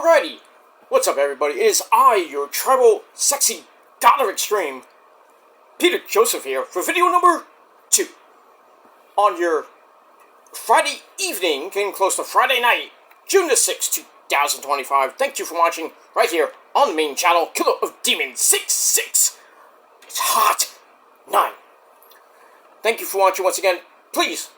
Alrighty, what's up everybody? It is I, your tribal sexy god of extreme, Peter Joseph here for video number 2. On your Friday evening, getting close to Friday night, June the 6th, 2025. Thank you for watching right here on the main channel, Killer of Demons 66. It's hot 9. Thank you for watching once again. Please,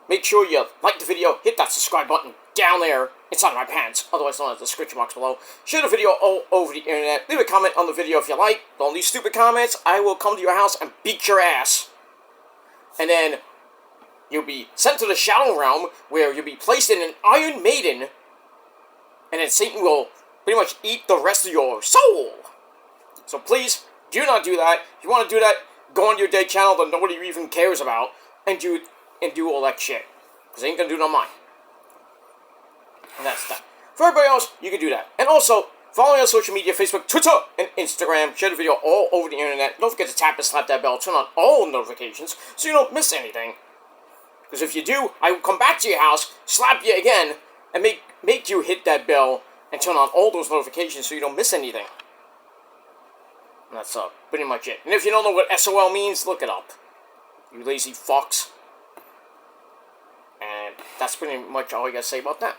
make sure you like the video, hit that subscribe button down there inside my pants, otherwise known as the description box below. Share the video all over the internet. Leave a comment on the video if you like. Don't leave stupid comments. I will come to your house and beat your ass. And then you'll be sent to the Shadow Realm, where you'll be placed in an Iron Maiden, and then Satan will pretty much eat the rest of your soul. So please, do not do that. If you want to do that, go on your dead channel that nobody even cares about, and do all that shit. Because I ain't gonna do no mine. And that's that. For everybody else, you can do that. And also, follow me on social media, Facebook, Twitter, and Instagram. Share the video all over the internet. Don't forget to tap and slap that bell. Turn on all notifications so you don't miss anything. Because if you do, I will come back to your house, slap you again, and make you hit that bell and turn on all those notifications so you don't miss anything. And that's pretty much it. And if you don't know what SOL means, look it up. You lazy fucks. And that's pretty much all I gotta say about that.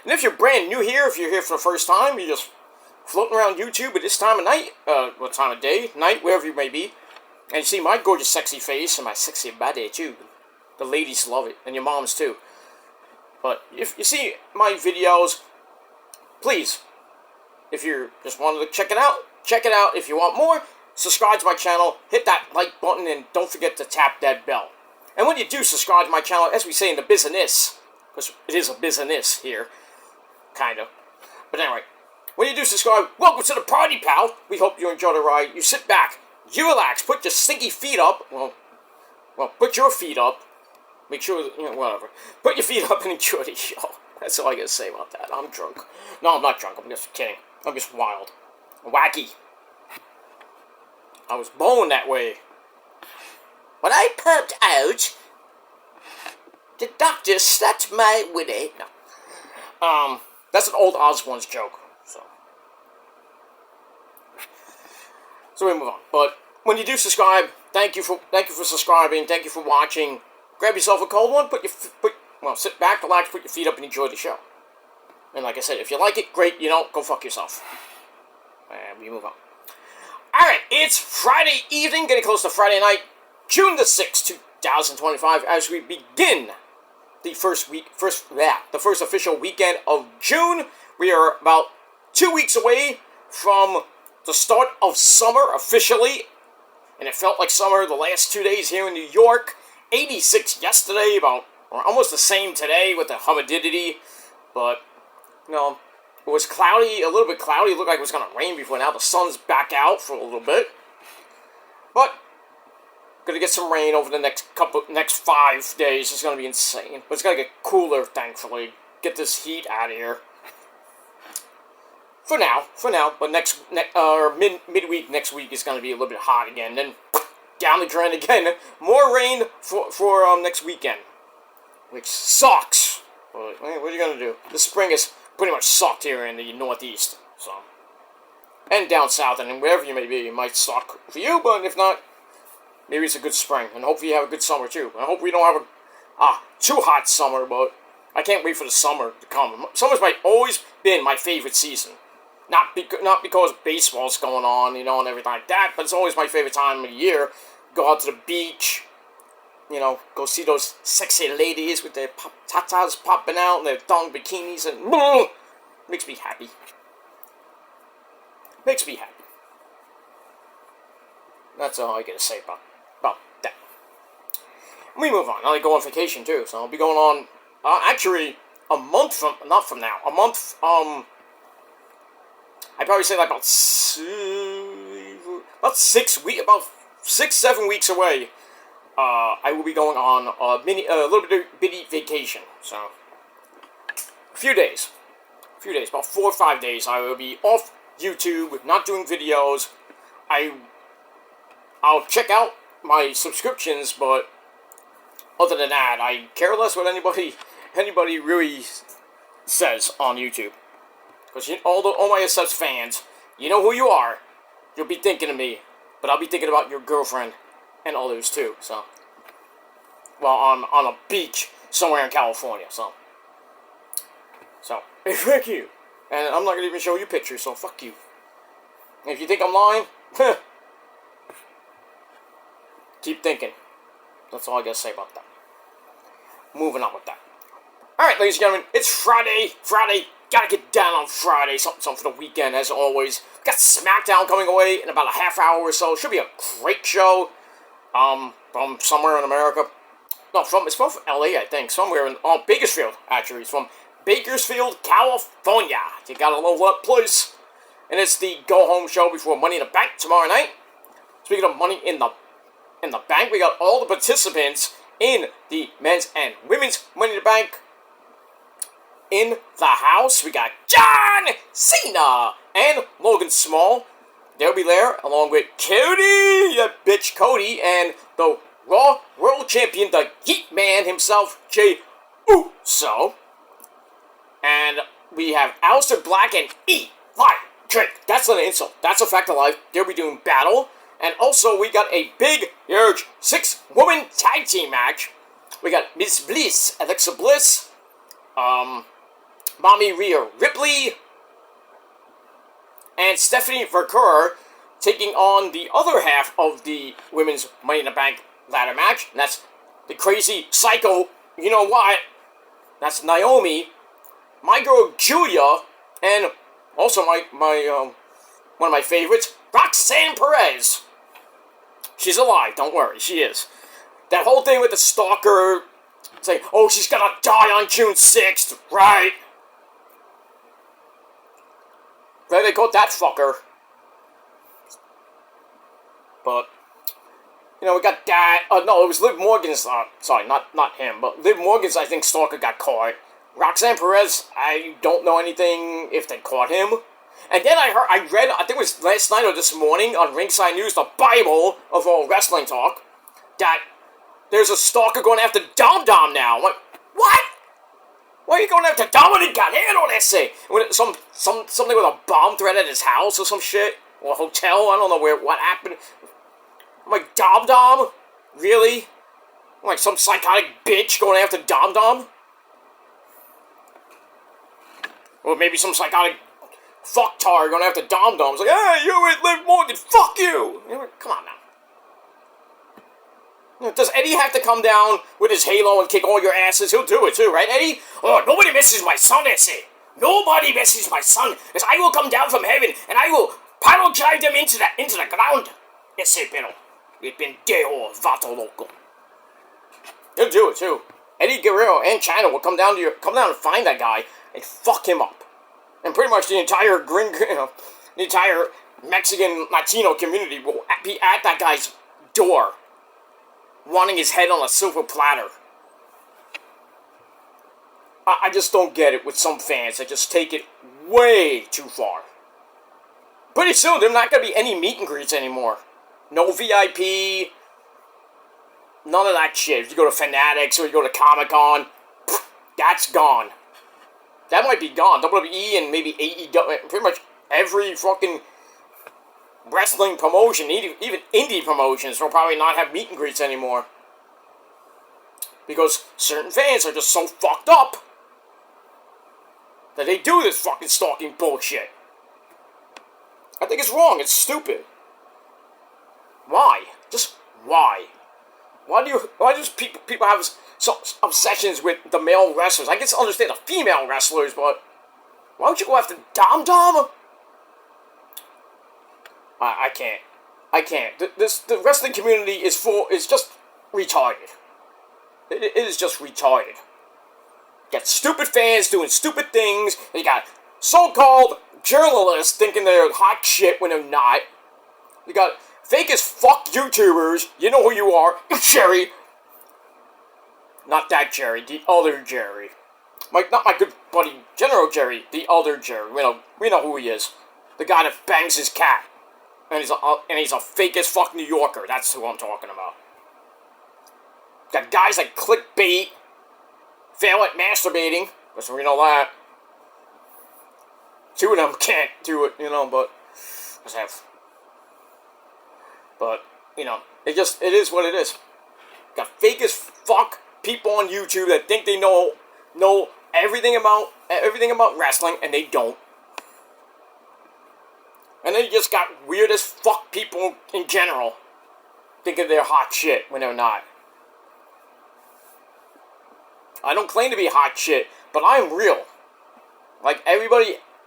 And if you're brand new here, if you're here for the first time, you're just floating around YouTube at this time of night, what time of day, night, wherever you may be, and you see my gorgeous sexy face, and my sexy body too. The ladies love it, and your moms too. But if you see my videos, please, if you just wanted to check it out. If you want more, subscribe to my channel, hit that like button, and don't forget to tap that bell. And when you do subscribe to my channel, as we say in the business, because it is a business here, kind of. But anyway, when you do subscribe, welcome to the party, pal. We hope you enjoy the ride. You sit back, you relax, put your stinky feet up. Well, put your feet up. Make sure, whatever. Put your feet up and enjoy the show. That's all I gotta say about that. I'm drunk. No, I'm not drunk. I'm just kidding. I'm just wild. Wacky. I was born that way. When I popped out, the doctor slapped my witty. No. That's an old Osborne's joke. So we move on. But when you do subscribe, thank you for subscribing. Thank you for watching. Grab yourself a cold one. Sit back, relax, put your feet up, and enjoy the show. And like I said, if you like it, great. You don't, go fuck yourself. And we move on. Alright, it's Friday evening, getting close to Friday night, June the 6th, 2025, as we begin the first official weekend of June. We are about 2 weeks away from the start of summer officially, and it felt like summer the last 2 days here in New York. 86 yesterday, or almost the same today with the humidity, but, it was cloudy, a little bit cloudy. It looked like it was going to rain before now. The sun's back out for a little bit. But, going to get some rain over the next 5 days. It's going to be insane. But it's going to get cooler, thankfully. Get this heat out of here. For now. But midweek next week is going to be a little bit hot again. Then, down the drain again. More rain for next weekend. Which sucks. But, what are you going to do? The spring is pretty much sucked here in the Northeast, so. And down south, and wherever you may be, it might suck for you, but if not, maybe it's a good spring, and hopefully you have a good summer too. I hope we don't have a too hot summer, but I can't wait for the summer to come. Summer's always been my favorite season. Not because baseball's going on, and everything like that, but it's always my favorite time of the year. Go out to the beach, go see those sexy ladies with their tatas popping out and their thong bikinis, and makes me happy. That's all I gotta say about that. We move on. I'll go on vacation too, so I'll be going on, actually, a month from, not from now, I'd probably say like about 6-7 weeks away. I will be going on a little bit of bitty vacation, so a few days, about 4 or 5 days. I will be off YouTube, not doing videos. I'll check out my subscriptions, but other than that, I care less what anybody really says on YouTube. Because all my SS fans, you know who you are. You'll be thinking of me. But I'll be thinking about your girlfriend and others too, so. Well, on a beach somewhere in California, so. Hey, fuck you. And I'm not going to even show you pictures, so fuck you. And if you think I'm lying, keep thinking. That's all I got to say about that. Moving on with that. Alright, ladies and gentlemen, it's Friday. Gotta get down on Friday. Something for the weekend, as always. Got SmackDown coming away in about a half hour or so. Should be a great show. From somewhere in America. No, it's from LA, I think. Somewhere in Bakersfield, actually. It's from Bakersfield, California. You gotta love that place. And it's the go-home show before Money in the Bank tomorrow night. Speaking of Money in the Bank, we got all the participants in the men's and women's Money in the Bank in the house. We got John Cena and Logan Small. They'll be there along with Cody, that bitch Cody, and the Raw World Champion, the Heat Man himself, Jey Uso. And we have Aleister Black and Eli Drake. That's not an insult. That's a fact of life. They'll be doing battle. And also, we got a big, huge 6-woman tag team match. We got Miss Bliss, Alexa Bliss, Mommy Rhea Ripley, and Stephanie Vercurr taking on the other half of the women's Money in the Bank ladder match. And that's the crazy psycho, you know what? That's Naomi, my girl Julia, and also my one of my favorites, Roxanne Perez. She's alive, don't worry, she is. That whole thing with the stalker saying, oh, she's gonna die on June 6th, right? There they caught that fucker. But, you know, we got that. No, it was Liv Morgan's, sorry, not him, but Liv Morgan's, I think, stalker got caught. Roxanne Perez, I don't know anything if they caught him. And then I read, I think it was last night or this morning on Ringside News, the Bible of all wrestling talk, that there's a stalker going after Dom Dom now. I'm like, what? Why are you going after Dominic? Got handled that thing. Something with a bomb threat at his house or some shit, or a hotel. I don't know what happened. I'm like, Dom Dom? Really? I'm like some psychotic bitch going after Dom Dom? Or maybe some psychotic fucktard going after Dom Dom. It's like, hey, you ain't Liv Morgan, fuck you! Come on now. Does Eddie have to come down with his halo and kick all your asses? He'll do it too, right, Eddie? Oh, nobody messes my son, that's it. Nobody messes my son, as I will come down from heaven and I will pile drive them into the ground. Ese pero, it been deo vato loco. He'll do it too. Eddie Guerrero and China will come down and find that guy and fuck him up. And pretty much the entire the entire Mexican Latino community will be at that guy's door, wanting his head on a silver platter. I just don't get it with some fans that just take it way too far. Pretty soon, there's not going to be any meet and greets anymore. No VIP, none of that shit. If you go to Fanatics or you go to Comic-Con, that's gone. That might be gone. WWE and maybe AEW, pretty much every fucking wrestling promotion, even indie promotions, will probably not have meet and greets anymore. Because certain fans are just so fucked up that they do this fucking stalking bullshit. I think it's wrong. It's stupid. Why? Just why? Why do people have so obsessions with the male wrestlers? I can understand the female wrestlers, but why don't you go after Dom Dom? I can't. The wrestling community is just retarded. It is just retarded. You got stupid fans doing stupid things, and you got so-called journalists thinking they're hot shit when they're not. You got fake as fuck YouTubers, you know who you are, Jerry. Not that Jerry, the other Jerry. Not my good buddy, General Jerry, the other Jerry. We know who he is. The guy that bangs his cat. And he's a fake as fuck New Yorker. That's who I'm talking about. Got guys like Clickbait, fail at masturbating, because we know that. two of them can't do it, but it is what it is. Got fake as fuck people on YouTube that think they know everything about wrestling, and they don't. And then you just got weird as fuck people in general thinking they're hot shit when they're not. I don't claim to be hot shit, but I'm real. Like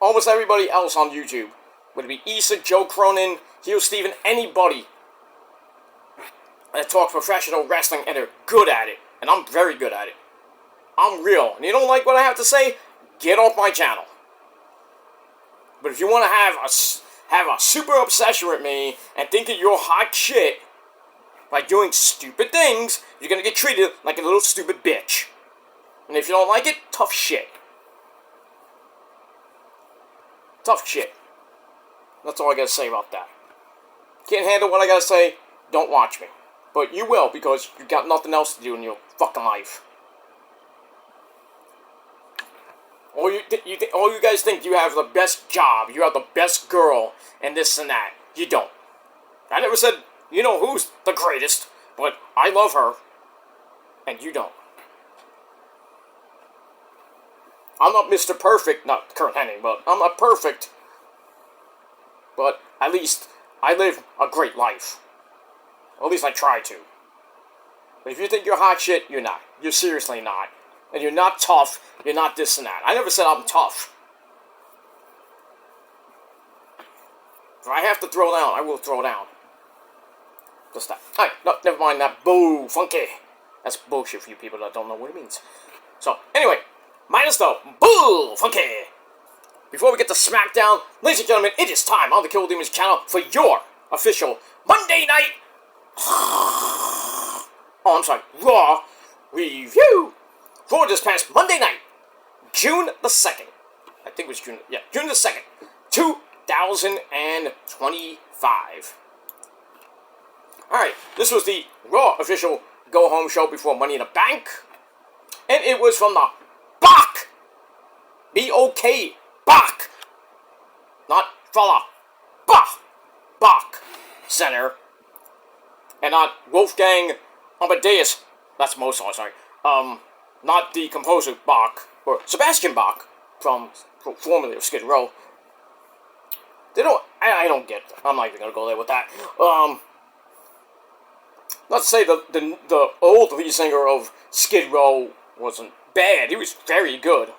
almost everybody else on YouTube. Would it be Issa, Joe Cronin, Hugh Steven, anybody that talks professional wrestling and they're good at it. And I'm very good at it. I'm real. And you don't like what I have to say? Get off my channel. But if you want to have a super obsession with me and think that you're hot shit by doing stupid things, you're going to get treated like a little stupid bitch. And if you don't like it, tough shit. Tough shit. That's all I gotta say about that. Can't handle what I gotta say, don't watch me. But you will, because you got nothing else to do in your fucking life. All you guys think you have the best job, you have the best girl, and this and that. You don't. I never said, who's the greatest, but I love her, and you don't. I'm not Mr. Perfect, not Kurt Hennig, but I'm not perfect. But at least I live a great life. Or at least I try to. But if you think you're hot shit, you're not. You're seriously not. And you're not tough, you're not this and that. I never said I'm tough. If I have to throw down, I will throw down. Just that. Alright, no, never mind that. Boo, funky. That's bullshit for you people that don't know what it means. So, anyway. Minus the bull funky. Before we get to SmackDown, ladies and gentlemen, it is time on the Kill Demons channel for your official Monday night Raw review for this past Monday night, June the 2nd. I think it was June the 2nd, 2025. Alright, this was the Raw official go-home show before Money in the Bank, and it was from the Bach! B-O-K, Bach! Not fella, Bach! Bach Center. And not Wolfgang Amadeus, that's Mozart, sorry. Not the composer Bach, or Sebastian Bach, formerly of Skid Row. I don't get it. I'm not even gonna go there with that. Not to say the old lead singer of Skid Row wasn't bad. He was very good.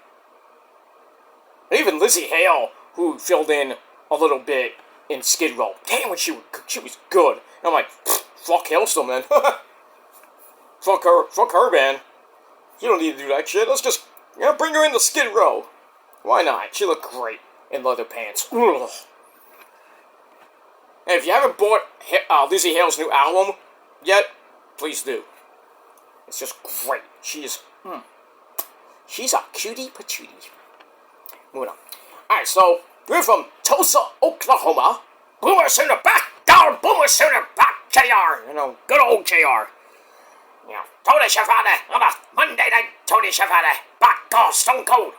And even Lizzie Hale, who filled in a little bit in Skid Row. Damn, she was good. And I'm like, fuck Hailstone, man. fuck her, man. You don't need to do that shit. Let's just, bring her into Skid Row. Why not? She looked great in leather pants. Ugh. And if you haven't bought Lizzie Hale's new album yet, please do. It's just great. She's a cutie patootie. Moving on. Alright, so we're from Tulsa, Oklahoma. Boomer Sooner back down, Boomer Sooner back, JR. Good old JR. Tony Schiavone on a Monday night. Tony Schiavone back off Stone Cold.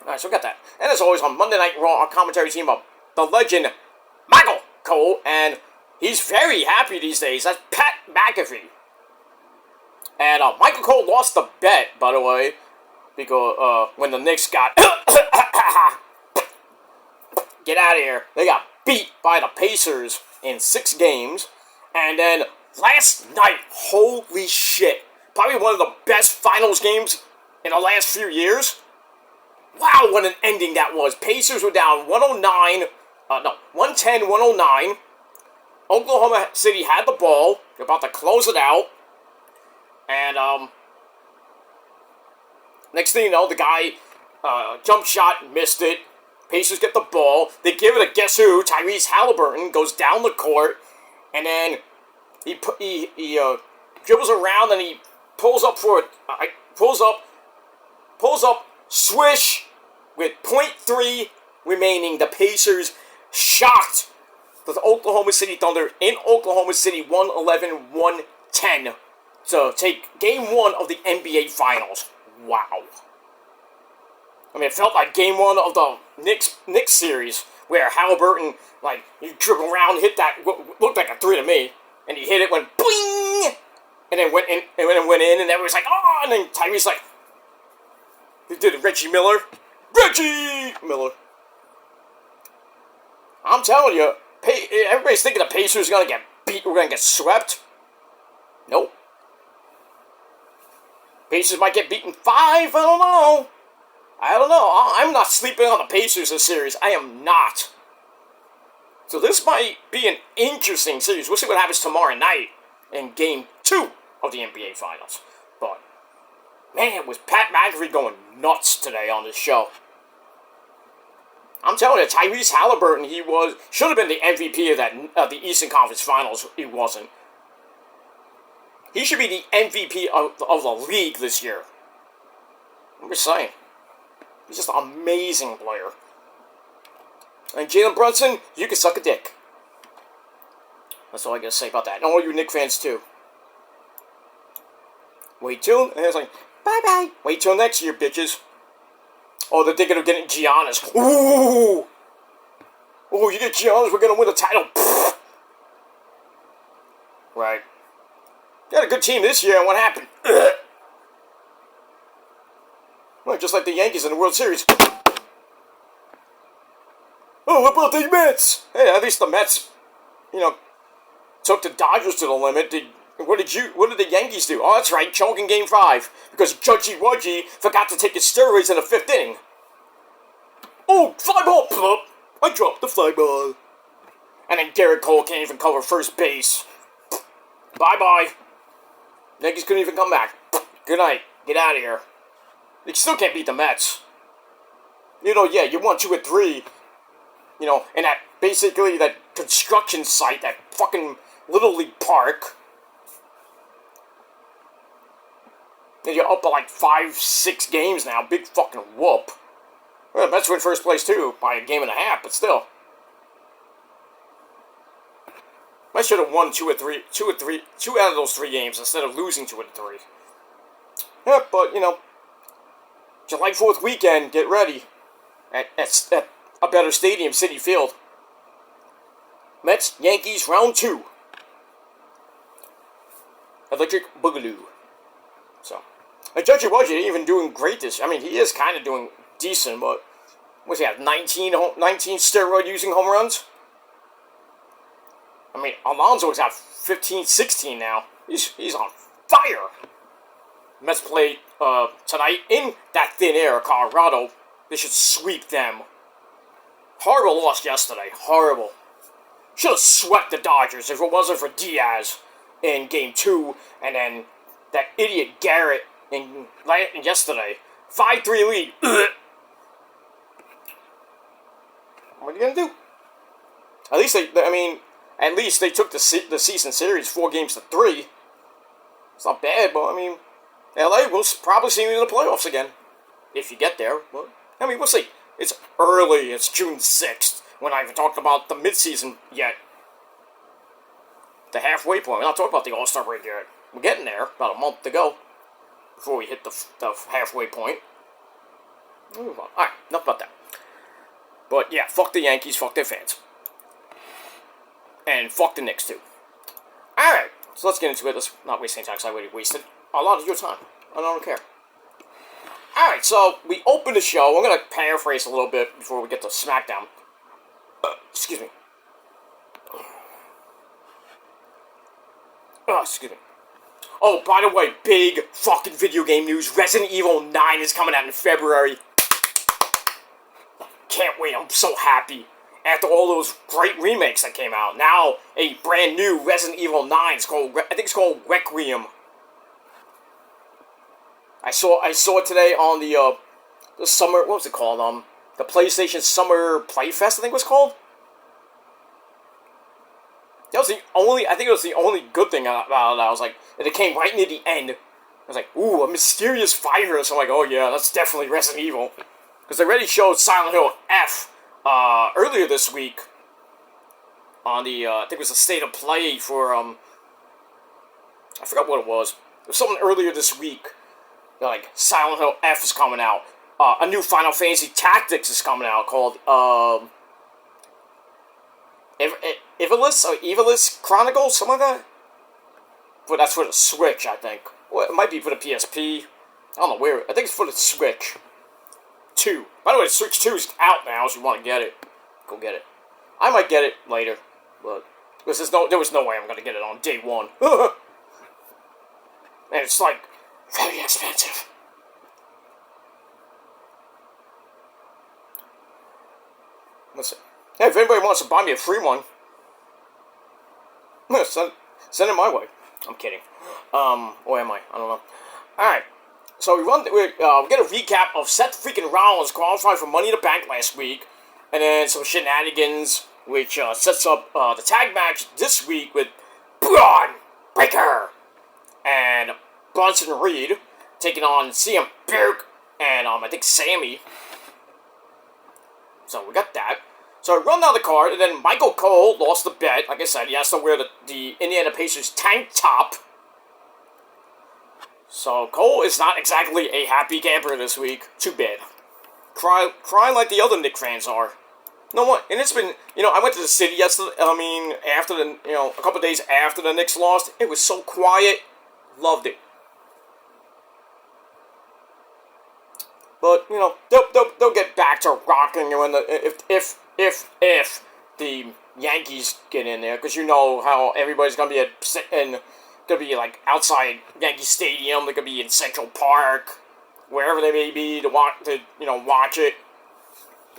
Alright, so we got that. And as always, on Monday Night Raw, our commentary team of the legend Michael Cole, and he's very happy these days. That's Pat McAfee. And Michael Cole lost the bet, by the way, because when the Knicks got get out of here, they got beat by the Pacers in 6 games. And then last night, holy shit, probably one of the best finals games in the last few years. Wow, what an ending that was. Pacers were down 110-109. Oklahoma City had the ball. They're about to close it out. And, next thing you know, the guy, jump shot, missed it. Pacers get the ball. They give it to guess who? Tyrese Halliburton goes down the court. And then he dribbles around and he pulls up for it. Pulls up, swish, with .3 remaining. The Pacers shocked the Oklahoma City Thunder in Oklahoma City 111-110 to take Game 1 of the NBA Finals. Wow. I mean, it felt like game one of the Knicks series, where Halliburton, like, he dribbled around, hit that, looked like a three to me, and he hit it, went boing, and then went in, and everyone's like, oh, and then Tyrese like, he did Reggie Miller. I'm telling you, everybody's thinking the Pacers are gonna get beat, we're gonna get swept. Nope. Pacers might get beaten 5, I don't know. I'm not sleeping on the Pacers this series. I am not. So this might be an interesting series. We'll see what happens tomorrow night in Game 2 of the NBA Finals. But, man, was Pat McAfee going nuts today on this show. I'm telling you, Tyrese Halliburton, should have been the MVP of the Eastern Conference Finals. He wasn't. He should be the MVP of the league this year. I'm just saying. He's just an amazing player. And Jalen Brunson, you can suck a dick. That's all I gotta say about that. And all you Knicks fans, too. Wait till... And it's like, bye-bye. Wait till next year, bitches. Oh, they're thinking of getting Giannis. Ooh! Oh, you get Giannis, we're gonna win the title. Pfft. Right. Got a good team this year, and what happened? Well, just like the Yankees in the World Series. Oh, what about the Mets? Hey, at least the Mets, took the Dodgers to the limit. What did the Yankees do? Oh, that's right, choking Game 5. Because Judgy Wudgy forgot to take his steroids in the 5th inning. Oh, fly ball! Plop. I dropped the fly ball. And then Garrett Cole can't even cover first base. Bye-bye. Yankees couldn't even come back. Good night. Get out of here. You still can't beat the Mets. Yeah, you won 2 or 3. In that construction site, that fucking Little League Park. And you're up by like 5-6 games now. Big fucking whoop. Well, the Mets were in first place too, by a game and a half, but still. I should have won 2 out of those 3 games instead of losing 2 out of 3. Yeah, but, July 4th weekend, get ready. At a better stadium, Citi Field. Mets, Yankees, round 2. Electric Boogaloo. So. And Judgy Wudgy ain't even doing great this. I mean, he is kind of doing decent, but what's he have? 19 steroid-using home runs? I mean, Alonso's at 15, 16 now. He's on fire. Mets play tonight in that thin air, Colorado. They should sweep them. Horrible loss yesterday. Horrible. Should have swept the Dodgers if it wasn't for Diaz in Game 2, and then that idiot Garrett in yesterday. 5-3 lead. What are you gonna do? At least they took the season series 4 games to 3. It's not bad, but LA will probably see you in the playoffs again. If you get there. But, we'll see. It's early. It's June 6th. We're not even talking about the midseason yet. The halfway point. We're not talking about the All-Star break yet. We're getting there. About a month to go. Before we hit the halfway point. Alright, enough about that. But yeah, fuck the Yankees. Fuck their fans. And fuck the Knicks too. Alright, so let's get into it. Let's not waste any time because I already wasted a lot of your time. I don't care. Alright, so we open the show. I'm going to paraphrase a little bit before we get to SmackDown. Excuse me. Excuse me. Oh, by the way, big fucking video game news. Resident Evil 9 is coming out in February. Can't wait. I'm so happy. After all those great remakes that came out, now a brand new Resident Evil 9. I think it's called Requiem. I saw it today on the summer. What was it called? The PlayStation Summer Playfest. I think it was called. I think it was the only good thing about it. I was like, and it came right near the end. I was like, ooh, a mysterious virus. I'm like, oh yeah, that's definitely Resident Evil. Because they already showed Silent Hill F earlier this week on the, I think it was a State of Play for, I forgot what it was. It was something earlier this week. Like, Silent Hill F is coming out. a new Final Fantasy Tactics is coming out called Evilus Chronicles, something like that. But that's for the Switch, I think. Well, it might be for the PSP. I don't know where. I think it's for the Switch 2. By the way, the Switch 2 is out now, so you want to get it, go get it. I might get it later, but because there was no way I'm gonna get it on day one. And it's like very expensive. Listen, hey, if anybody wants to buy me a free one, send it my way. I'm kidding. Or am I? I don't know. Alright. So we get a recap of Seth freaking Rollins qualifying for Money in the Bank last week. And then some shenanigans, which sets up the tag match this week with Braun Breaker and Bronson Reed taking on CM Punk and I think Sammy. So we got that. So I run down the card, and then Michael Cole lost the bet. Like I said, he has to wear the Indiana Pacers tank top. So Cole is not exactly a happy camper this week. Too bad. Crying like the other Knick fans are. You know what? And it's been, I went to the city yesterday. After a couple days after the Knicks lost, it was so quiet. Loved it. But they'll get back to rocking when if the Yankees get in there, because you know how everybody's gonna be like outside Yankee Stadium. They're gonna be in Central Park, wherever they may be to watch it.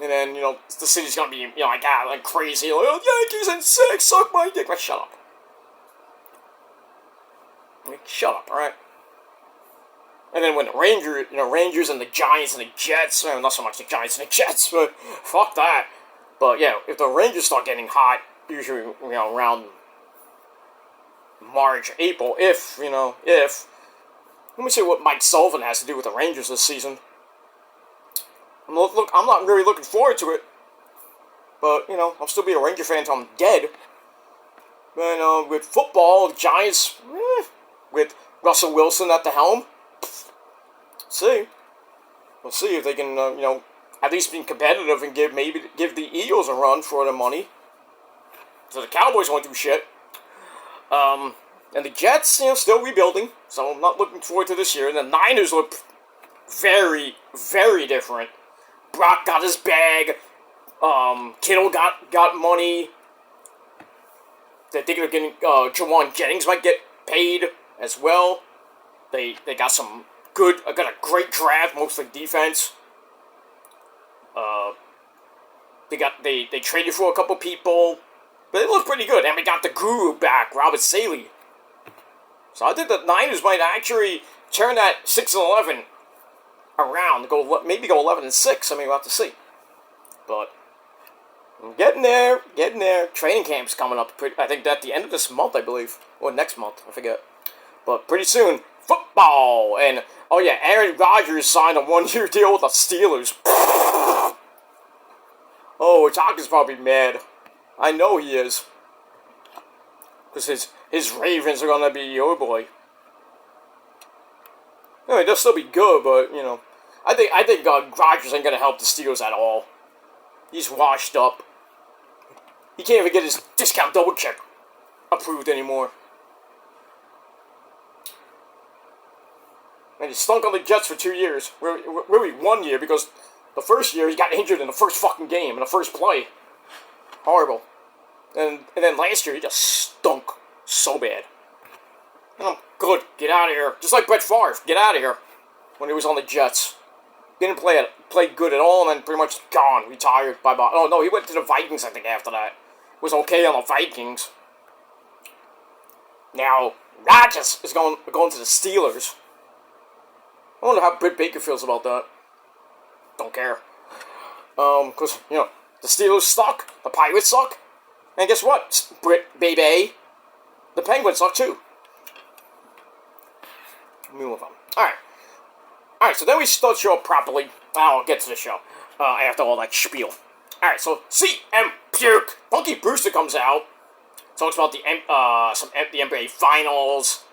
And then the city's gonna be like crazy. Like, oh, Yankees in 6, suck my dick. Like, shut up. Shut up, all right. And then when the Rangers and the Giants and the Jets, not so much the Giants and the Jets, but fuck that. But yeah, if the Rangers start getting hot, usually, around March, April, if, let me see what Mike Sullivan has to do with the Rangers this season. I'm not really looking forward to it, but, I'll still be a Ranger fan until I'm dead. But, with football, the Giants, with Russell Wilson at the helm, we'll see if they can, at least be competitive and give the Eagles a run for their money. So the Cowboys won't do shit. And the Jets, still rebuilding, so I'm not looking forward to this year. And the Niners look very, very different. Brock got his bag. Kittle got money. They think they're getting, Jawan Jennings might get paid as well. They got some good, got a great draft, mostly defense. They traded for a couple people, but they look pretty good. And we got the guru back, Robert Saley. So I think the Niners might actually turn that 6-11 around, maybe go 11-6. I mean, we'll have to see. But I'm getting there. Training camp's coming up. I think at the end of this month, I believe, or next month, I forget. But pretty soon, football. And oh yeah, Aaron Rodgers signed a 1-year deal with the Steelers. Oh, Tucker's probably mad. I know he is. Because his Ravens are going to be, oh boy. Anyway, they'll still be good, but, I think Rodgers ain't going to help the Steelers at all. He's washed up. He can't even get his discount double check approved anymore. And he stunk on the Jets for 2 years. Really 1 year, because the first year he got injured in the first fucking game, in the first play. Horrible. And then last year he just stunk so bad. And I'm good. Get out of here. Just like Brett Favre. Get out of here. When he was on the Jets. Didn't play good at all, and then pretty much gone. Retired. Bye-bye. Oh, no, he went to the Vikings, I think, after that. Was okay on the Vikings. Now, Rodgers is going to the Steelers. I wonder how Britt Baker feels about that. Don't care. Because, the Steelers suck. The Pirates suck. And guess what? Britt, baby. The Penguins suck too. Move on. Alright, so then we start the show properly. I'll get to the show. After all that spiel. Alright, so CM Punk. Funky Brewster comes out. Talks about the NBA Finals.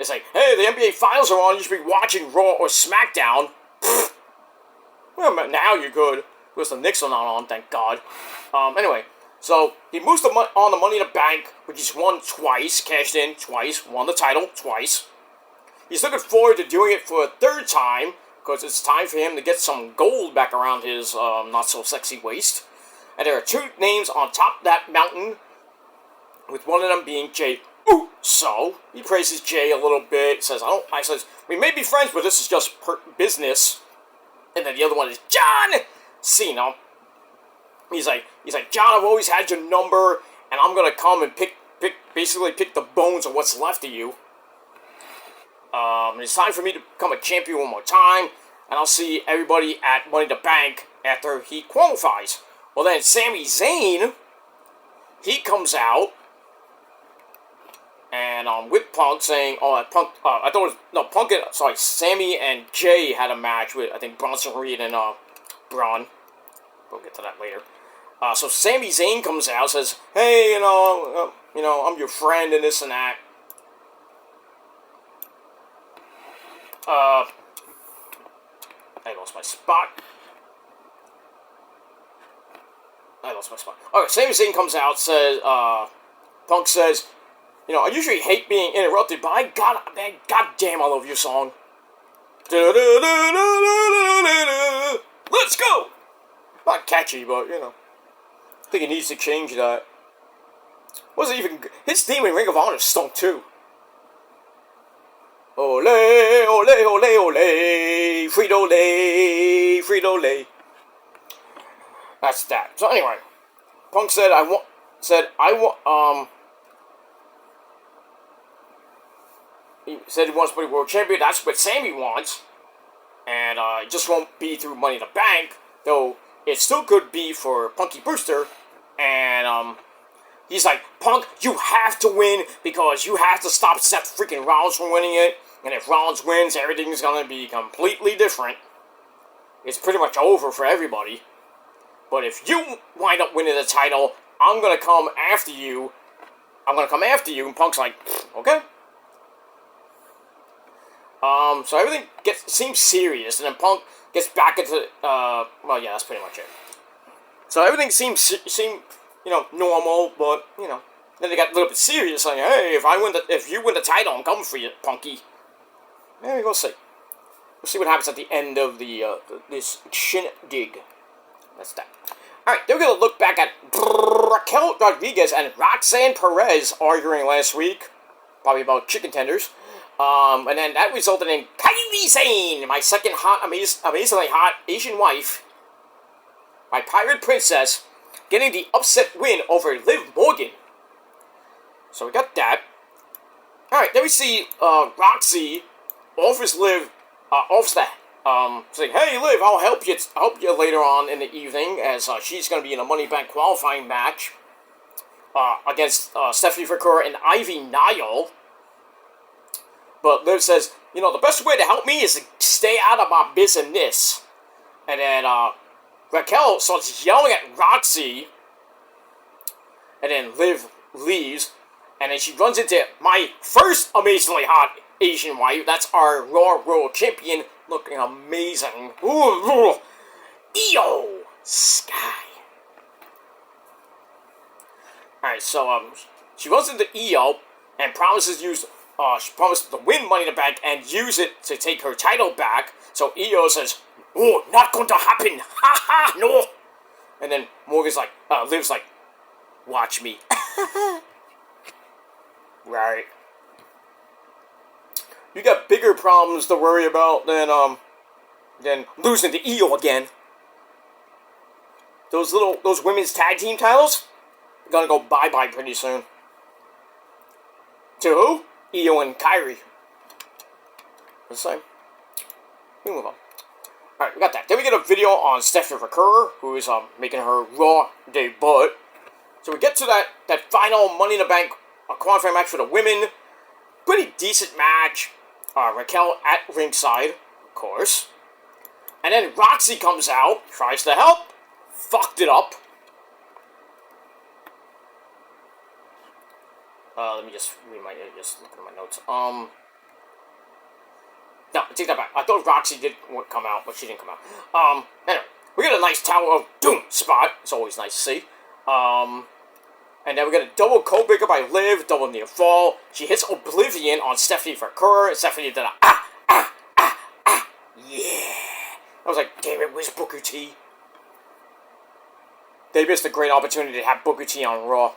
It's like, hey, the NBA Finals are on, you should be watching Raw or SmackDown. Well, now you're good. Because the Knicks are not on, thank God. Anyway, so he moves on the Money in the Bank, which he's won twice, cashed in twice, won the title twice. He's looking forward to doing it for a third time, because it's time for him to get some gold back around his not-so-sexy waist. And there are two names on top of that mountain, with one of them being Jay Uso. He praises Jay a little bit, says, says, we may be friends, but this is just business. And then the other one is John Cena. He's like, John, I've always had your number, and I'm gonna come and basically pick the bones of what's left of you. It's time for me to become a champion one more time, and I'll see everybody at Money in the Bank after he qualifies. Well, then Sami Zayn, he comes out, and with Punk saying, Sami and Jay had a match with, I think, Bronson Reed and Braun. We'll get to that later. So Sami Zayn comes out, says, hey, I'm your friend and this and that. I lost my spot. Okay, Sami Zayn comes out, says, Punk says, I usually hate being interrupted, but goddamn, I love your song. Let's go! Not catchy, but, I think he needs to change that. Wasn't even, his theme in Ring of Honor stunk too. Ole, ole, ole, ole, Frito-Lay, Frito-Lay. That's that. So anyway, Punk said, he said he wants to be world champion. That's what Sami wants. And it just won't be through Money in the Bank, though it still could be for Punky Brewster. And he's like, Punk, you have to win because you have to stop Seth freaking Rollins from winning it. And if Rollins wins, everything's going to be completely different. It's pretty much over for everybody. But if you wind up winning the title, I'm going to come after you. And Punk's like, okay. So everything seems serious, and then Punk gets back into, that's pretty much it. So everything seems normal, but, then they got a little bit serious, like, hey, if you win the title, I'm coming for you, Punky. Maybe we'll see. We'll see what happens at the end of this shindig. That's that. Alright, then we're going to look back at Raquel Rodriguez and Roxanne Perez arguing last week, probably about chicken tenders. And then that resulted in Kairi Sane, my second amazingly hot Asian wife, my pirate princess, getting the upset win over Liv Morgan. So we got that. Alright, then we see Roxy offers Liv, saying, hey Liv, I'll help you later on in the evening, as she's going to be in a Money Bank qualifying match against Stephanie Foucault and Ivy Nile. But Liv says, the best way to help me is to stay out of my business. And then Raquel starts yelling at Roxy. And then Liv leaves. And then she runs into my first amazingly hot Asian wife. That's our Raw World Champion, looking amazing. Ooh, Io Sky. Alright, so she runs into Io and promises she promised to win Money in the Bank and use it to take her title back. So Io says, oh, not going to happen. Ha ha, no. And then Morgan's like, Liv's like, watch me. Right. You got bigger problems to worry about than losing to Io again. Those women's tag team titles are gonna go bye-bye pretty soon. To who? Io and Kairi. The same. We move on. Alright, we got that. Then we get a video on Stephanie Foucault, who is making her Raw debut. So we get to that final Money in the Bank qualifying match for the women. Pretty decent match. Raquel at ringside, of course. And then Roxy comes out, tries to help, fucked it up. Let me just look at my notes. take that back. I thought Roxy did come out, but she didn't come out. Anyway, we get a nice Tower of Doom spot. It's always nice to see. And then we get a double code breaker by Liv, double near fall. She hits Oblivion on Stephanie for Kerr, and Stephanie did a yeah. I was like, damn it, where's Booker T? They missed a great opportunity to have Booker T on Raw.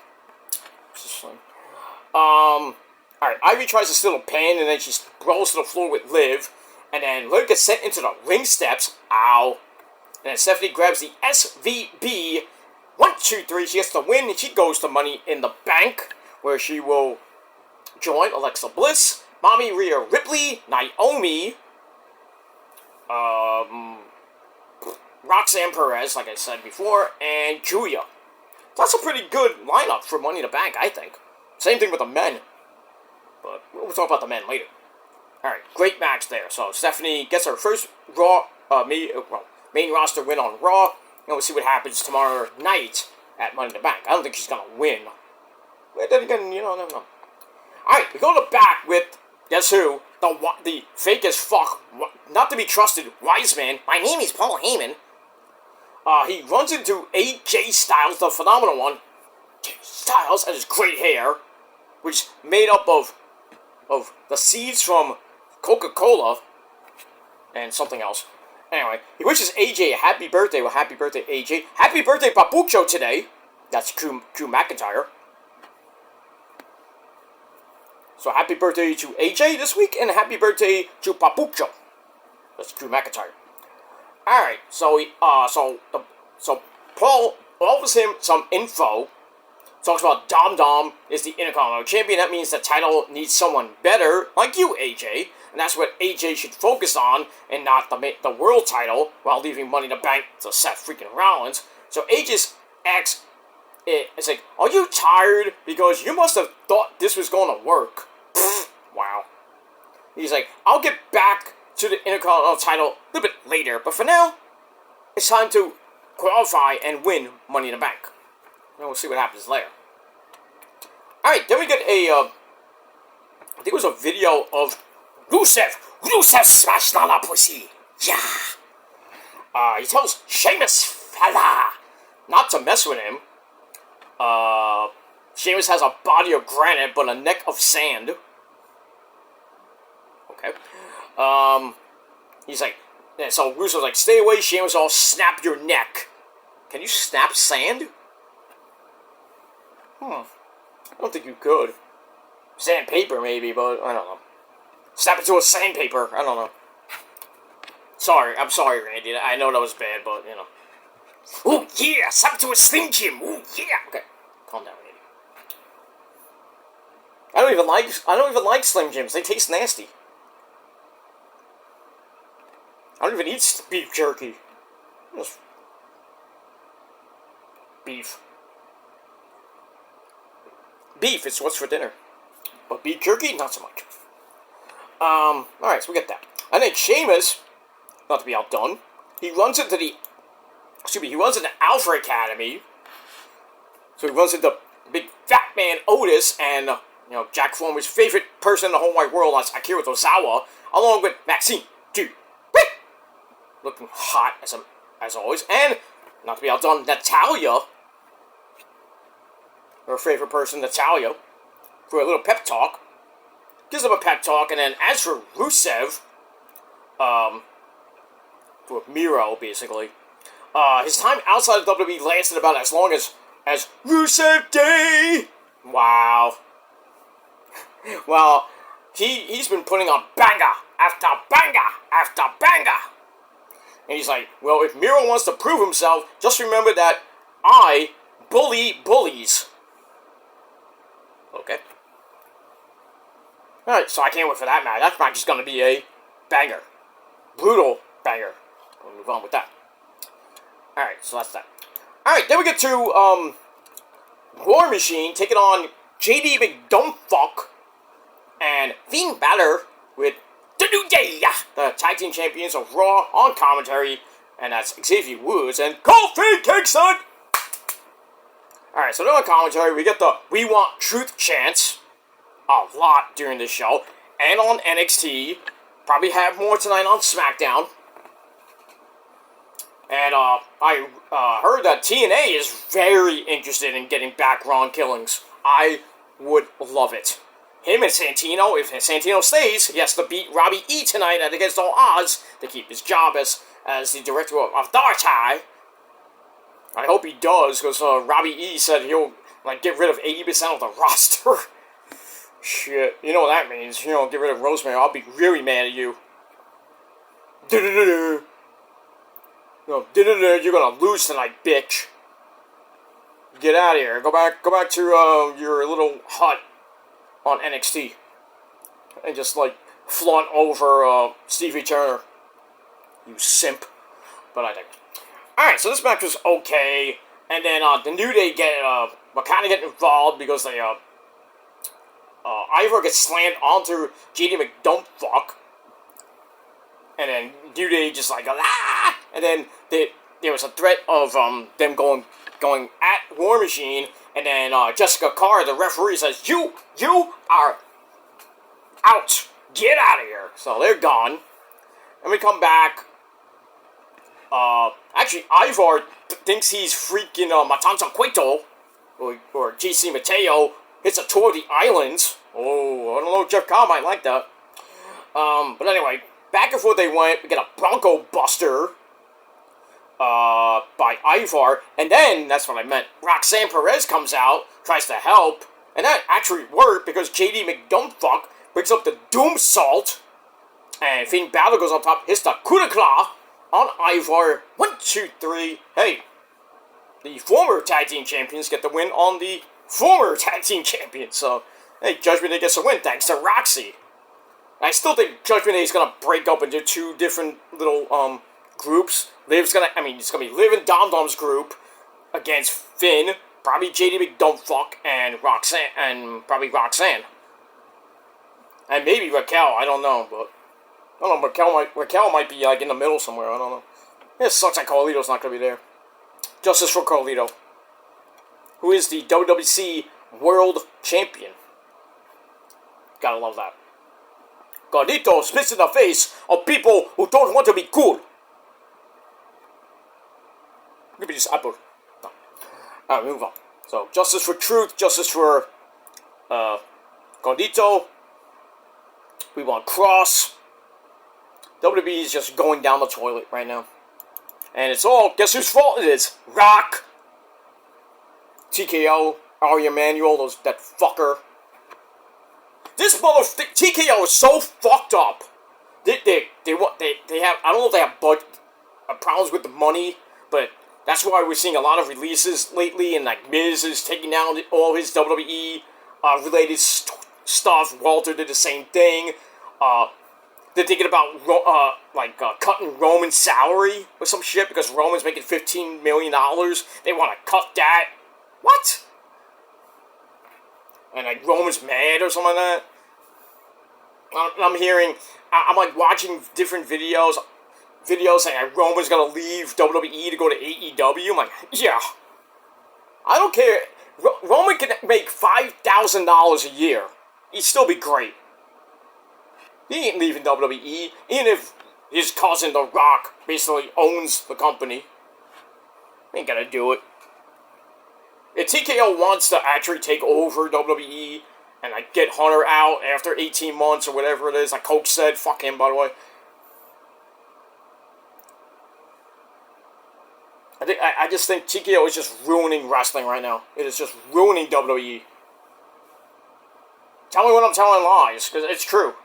Alright, Ivy tries to steal a pin, and then she rolls to the floor with Liv. And then Liv gets sent into the ring steps. Ow. And then Stephanie grabs the SVB. 1, 2, 3. She gets the win, and she goes to Money in the Bank, where she will join Alexa Bliss, Mommy Rhea Ripley, Naomi, Roxanne Perez, like I said before, and Julia. That's a pretty good lineup for Money in the Bank, I think. Same thing with the men. But we'll talk about the men later. Alright, great match there. So Stephanie gets her first main roster win on Raw. And we'll see what happens tomorrow night at Money in the Bank. I don't think she's going to win. But then again, never know. Alright, we go to the back with, guess who? The fake as fuck, not to be trusted, wise man. My name is Paul Heyman. He runs into AJ Styles, the phenomenal one. Styles has his great hair, which is made up of the seeds from Coca-Cola and something else. Anyway, he wishes AJ a happy birthday. Well, happy birthday, AJ. Happy birthday, Papucho, today. That's Drew McIntyre. So happy birthday to AJ this week, and happy birthday to Papucho. That's Drew McIntyre. Alright, so Paul offers him some info. Talks about Dom Dom is the Intercontinental Champion. That means the title needs someone better, like you, AJ. And that's what AJ should focus on, and not the world title, while leaving Money in the Bank to Seth freaking Rollins. So AJ asks, it's like, are you tired? Because you must have thought this was going to work. Wow. He's like, I'll get back to the Intercontinental title a little bit later, but for now, it's time to qualify and win Money in the Bank. And we'll see what happens later. Alright, then we get I think it was a video of Rusev smashed on a pussy. Yeah. He tells Sheamus fella not to mess with him. Sheamus has a body of granite, but a neck of sand. Okay. He's like, yeah, so Rusev's like, stay away, Sheamus, I'll snap your neck. Can you snap sand? I don't think you could. Sandpaper, maybe, but I don't know. Snap it to a sandpaper, I don't know. I'm sorry, Randy. I know that was bad, but, Oh, yeah, snap it to a Slim Jim. Oh, yeah. Okay, calm down, Randy. I don't even like Slim Jims. They taste nasty. I don't even eat beef jerky. Just beef. Beef is what's for dinner. But beef jerky, not so much. Alright, so we get that. And then Sheamus, not to be outdone, he runs into Alpha Academy. So he runs into big fat man Otis and, Jack Former's favorite person in the whole wide world, that's Akira Tozawa, along with Maxine Dupree. Looking hot as always. And, not to be outdone, Natalya, her favorite person, Natalya, for a little pep talk. Gives them a pep talk, and then as for Rusev, for Miro, basically, his time outside of WWE lasted about as long as Rusev Day! Wow. Well, he's been putting on banger after banger after banger. And he's like, well, if Miro wants to prove himself, just remember that I bully bullies. Okay. Alright, so I can't wait for that match. That match is going to be a banger. Brutal banger. We'll move on with that. Alright, so that's that. Alright, then we get to, War Machine taking on JD McDumbfuck and Finn Balor with the New Day, the tag team champions of Raw, on commentary, and that's Xavier Woods and Kofi Kingston. Alright, so then on commentary, we get the We Want Truth chants a lot during this show, and on NXT, probably have more tonight on SmackDown. And I heard that TNA is very interested in getting back Ron Killings. I would love it. Him and Santino, if Santino stays, he has to beat Robbie E tonight at against all odds to keep his job as the director of Dark I hope he does, because Robbie E said he'll get rid of 80% of the roster. Shit, you know what that means. Get rid of Rosemary. I'll be really mad at you. You're gonna lose tonight, bitch. Get out of here. Go back to your little hut on NXT, and just flaunt over Stevie Turner. You simp. But I think. All right, so this match was okay, and then the New Day kind of get involved because they Ivor gets slammed onto JD McDumpfuck. And then New Day just ah! And then there was a threat of them going at War Machine, and then Jessica Carr, the referee, says, You are out. Get out of here. So they're gone. And we come back. Actually, Ivor thinks he's freaking Matanza Cueto, or JC Mateo, hits a tour of the islands. Oh, I don't know, Jeff Cobb might like that. But anyway, back and forth they went. We get a Bronco Buster by Ivar, and then, that's what I meant, Roxanne Perez comes out, tries to help, and that actually worked because JD McDumpfuck picks up the Doom Salt, and Finn Balor goes on top, hits the coup de grace on Ivar. 1, 2, 3. Hey, the former tag team champions get the win on the former tag team champions, so, hey, Judgment Day gets a win thanks to Roxy. I still think Judgment Day is going to break up into two different little, groups. It's going to be Liv and Dom Dom's group against Finn, probably JD McDumpfuck, and Roxanne, and probably Roxanne. And maybe Raquel, I don't know, but I don't know, Raquel might be, in the middle somewhere, I don't know. It sucks that Carlito's not going to be there. Justice for Carlito, who is the WWC World Champion. Gotta love that. Carlito spits in the face of people who don't want to be cool. Give me this apple. No. Alright, move on. So, justice for Truth, justice for Carlito. We want Cross. WWE is just going down the toilet right now. And it's all, guess whose fault it is? Rock. TKO, Ari Emanuel, that fucker. This TKO is so fucked up. They have, I don't know if they have problems with the money, but that's why we're seeing a lot of releases lately, and Miz is taking down all his WWE related stuff. Walter did the same thing. They're thinking about cutting Roman's salary or some shit because Roman's making $15 million. They want to cut that. What? And Roman's mad or something like that. I'm hearing, I'm watching different videos saying Roman's gonna leave WWE to go to AEW. I'm like, yeah. I don't care. Roman can make $5,000 a year. He'd still be great. He ain't leaving WWE, even if his cousin, The Rock, basically owns the company. Ain't gonna do it. If TKO wants to actually take over WWE and get Hunter out after 18 months or whatever it is, like Coach said, fuck him, by the way. I just think TKO is just ruining wrestling right now. It is just ruining WWE. Tell me when I'm telling lies, because it's true.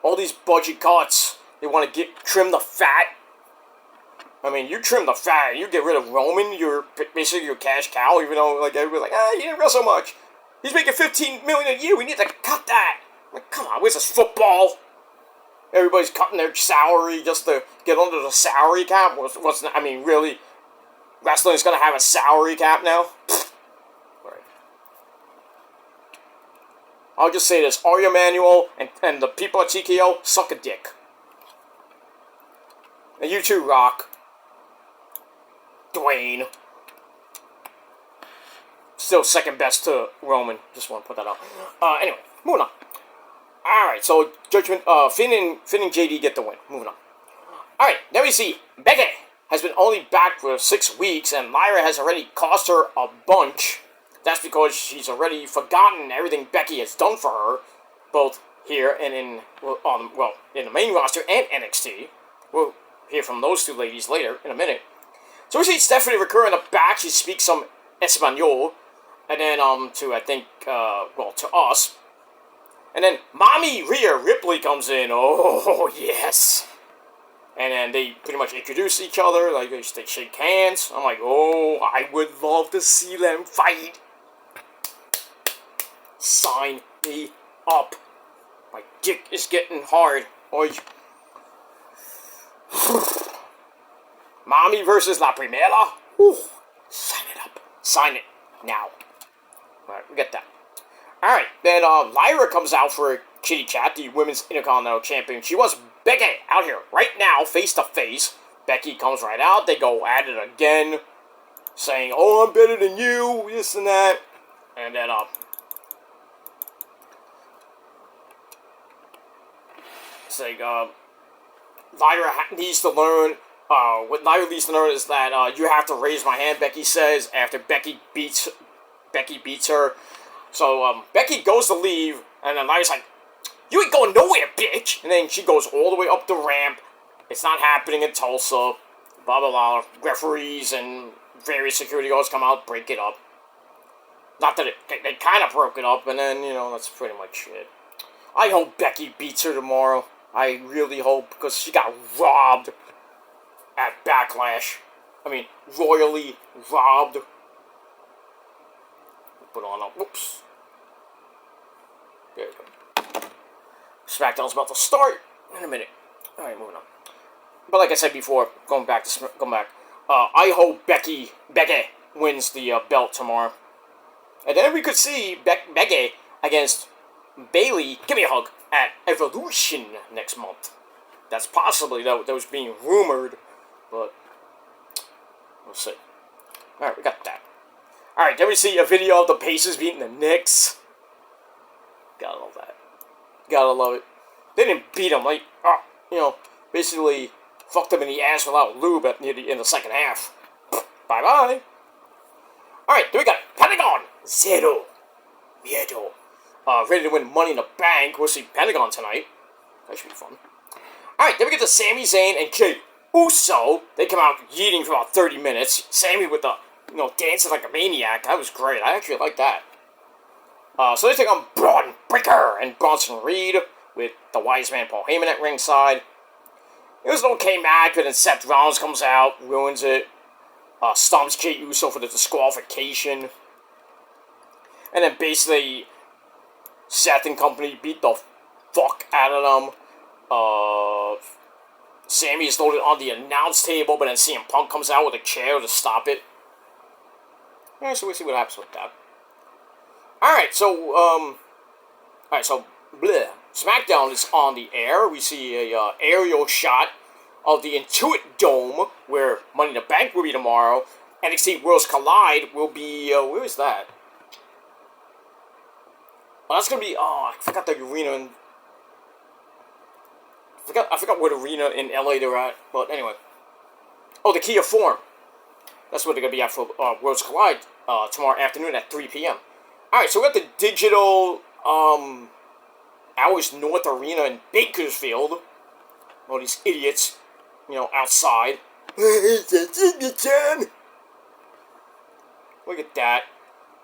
All these budget cuts, they want to trim the fat. I mean, you trim the fat, you get rid of Roman, you're basically your cash cow, even though, everybody's he didn't wrestle much. He's making $15 million a year, we need to cut that. Come on, where's this football? Everybody's cutting their salary just to get under the salary cap. Really? Wrestling's gonna have a salary cap now? Right. I'll just say this, Ari Emanuel and the people at TKO suck a dick. And you too, Rock. Dwayne. Still second best to Roman. Just want to put that out. Anyway, moving on. Alright, so Judgment, Finn and JD get the win. Moving on. Alright, then we see Becky has been only back for 6 weeks, and Lyra has already cost her a bunch. That's because she's already forgotten everything Becky has done for her, both here and in the main roster and NXT. We'll hear from those two ladies later in a minute. So we see Stephanie Recur in the back. She speaks some Espanol, and then to us. And then Mommy Rhea Ripley comes in. Oh yes. And then they pretty much introduce each other, like they shake hands. I'm like, oh, I would love to see them fight. Sign me up. My dick is getting hard. Oy. Mommy versus La Primera. Whew. Sign it up. Sign it now. Alright, we get that. Alright, then Lyra comes out for a kitty chat, the Women's Intercontinental Champion. She wants Becky out here right now, face to face. Becky comes right out. They go at it again, saying, "Oh, I'm better than you," this and that. And then it's like Lyra needs to learn. What Lyra needs to learn is that you have to raise my hand. Becky says after Becky beats her. So Becky goes to leave, and then Lyra's like, "You ain't going nowhere, bitch!" And then she goes all the way up the ramp. It's not happening in Tulsa. Blah, blah, blah. Referees and various security guards come out, break it up. Not that they kind of broke it up, and then, that's pretty much it. I hope Becky beats her tomorrow. I really hope, because she got robbed at Backlash. I mean, royally robbed. Put on a... Whoops. There you go. SmackDown's about to start in a minute. Alright, moving on. But like I said before, going back. I hope Becky wins the belt tomorrow. And then we could see Becky against Bayley, give me a hug, at Evolution next month. That's possibly, that was being rumored, but we'll see. Alright, we got that. Alright, then we see a video of the Pacers beating the Knicks. Gotta love that. Gotta love it. They didn't beat them, like, basically fucked them in the ass without lube in the second half. Bye-bye. Alright, then we got Pentagon Zero Miedo. Ready to win Money in the Bank. We'll see Pentagon tonight. That should be fun. Alright, then we get to Sami Zayn and Jey Uso. They come out yeeting for about 30 minutes. Sami with the, dancing like a maniac. That was great. I actually like that. So they take on Braun Breaker and Bronson Reed with the wise man Paul Heyman at ringside. It was an okay match, but then Seth Rollins comes out, ruins it, stomps Jey Uso for the disqualification. And then basically, Seth and company beat the fuck out of them. Sami is loaded on the announce table, but then CM Punk comes out with a chair to stop it. Yeah, so we'll see what happens with that. Alright, so bleh. SmackDown is on the air. We see a aerial shot of the Intuit Dome, where Money in the Bank will be tomorrow. NXT Worlds Collide will be, where is that? Oh, that's gonna be, I forgot the arena in... I forgot what arena in LA they're at, but anyway. Oh, the Kia Forum. That's what they're gonna be at for Worlds Collide tomorrow afternoon at 3 p.m. Alright, so we're at the Digital, Hours North Arena in Bakersfield. All these idiots, outside. Look at that.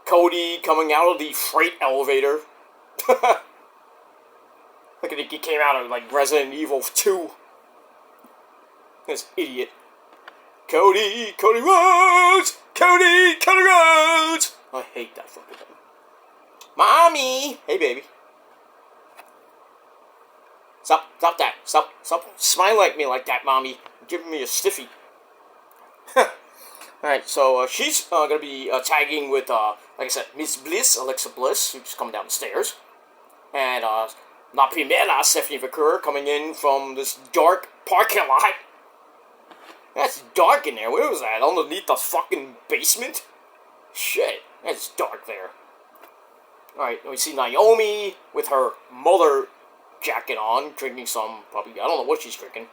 Cody coming out of the freight elevator. Look at it, he came out of, like, Resident Evil 2. This idiot. Cody Rhodes! Cody Rhodes! I hate that fucking thing. Mommy! Hey, baby. Stop that. Stop smiling at me like that, Mommy. You're giving me a stiffy. Alright, so she's going to be tagging with, like I said, Miss Bliss, Alexa Bliss, who's coming down the stairs. And La Primera, Stephanie Vaquer, coming in from this dark parking lot. That's dark in there. Where was that? Underneath the fucking basement? Shit, that's dark there. Alright, we see Naomi with her mother jacket on, drinking some, probably, I don't know what she's drinking.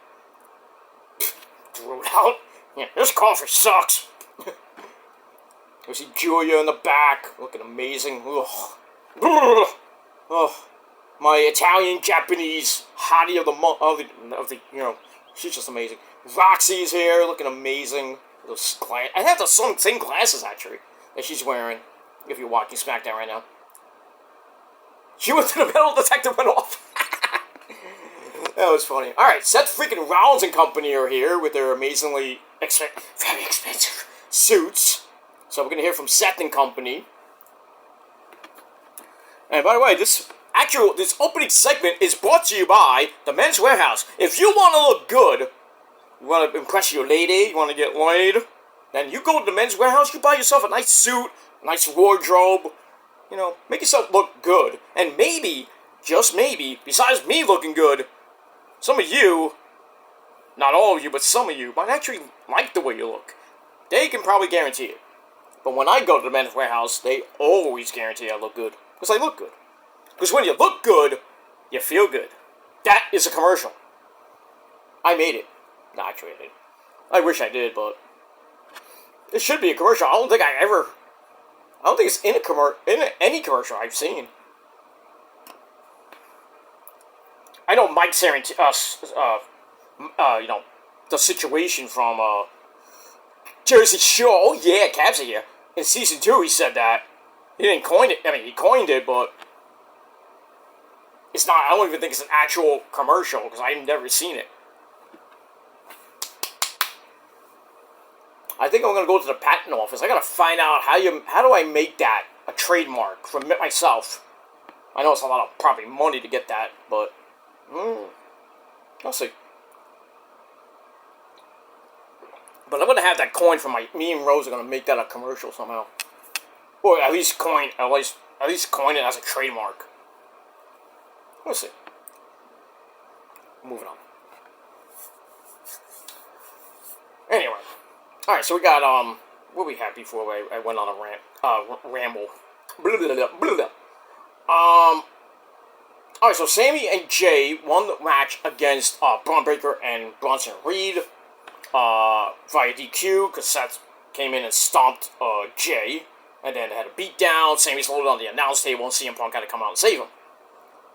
Threw it out. Yeah, this coffee sucks. We see Julia in the back, looking amazing. Ugh. Ugh. My Italian Japanese hottie of the you know, she's just amazing. Roxy's here, looking amazing. Those I have the same glasses actually that she's wearing. If you're watching SmackDown right now, she went to the metal detector, went off. That was funny. All right, Seth freaking Rollins and company are here with their amazingly very expensive suits. So we're gonna hear from Seth and company. And by the way, this opening segment is brought to you by the Men's Warehouse. If you want to look good, you want to impress your lady, you want to get laid, then you go to the Men's Warehouse, you buy yourself a nice suit, a nice wardrobe, you know, make yourself look good. And maybe, just maybe, besides me looking good, some of you, not all of you, but some of you, might actually like the way you look. They can probably guarantee it. But when I go to the Men's Warehouse, they always guarantee I look good. Because I look good. Because when you look good, you feel good. That is a commercial. I made it. No, actually I did. I wish I did, but it should be a commercial. I don't think it's in any commercial I've seen. I know Mike's hearing you know, the situation from Jersey Shore. Oh yeah, Cabs are here. In season 2, he said that. He didn't coin it. I mean, he coined it, but it's not. I don't even think it's an actual commercial because I've never seen it. I think I'm gonna go to the patent office. I gotta find out how do I make that a trademark for myself. I know it's a lot of probably money to get that, but I'll see. But I'm gonna have that coin for me and Rose are gonna make that a commercial somehow. Or at least coin it as a trademark. We'll see. Moving on. Anyway. Alright, so we got, what we had before I went on a ramble. Blah, blah, blah, blah, blah. Alright, so Sammy and Jay won the match against, Braun Breaker and Bronson Reed, via DQ, because Seth came in and stomped, Jay. And then they had a beatdown. Sammy's loaded on the announce table, and CM Punk had to come out and save him.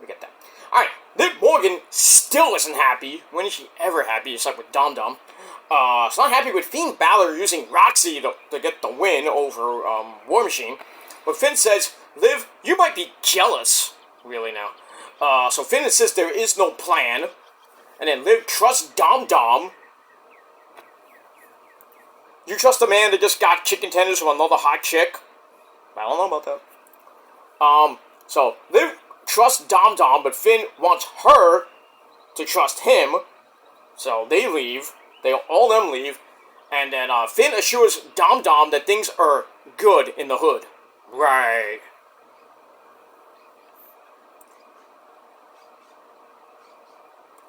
We get that. Alright, Liv Morgan still isn't happy. When is she ever happy, except with Dum Dum? She's not happy with Finn Balor using Roxy to get the win over War Machine. But Finn says, Liv, you might be jealous. Really now. So Finn insists there is no plan. And then Liv trusts Dum Dum. You trust a man that just got chicken tenders from another hot chick? I don't know about that. So Liv trusts Dom Dom, but Finn wants her to trust him. So they leave. All them leave. And then Finn assures Dom Dom that things are good in the hood. Right.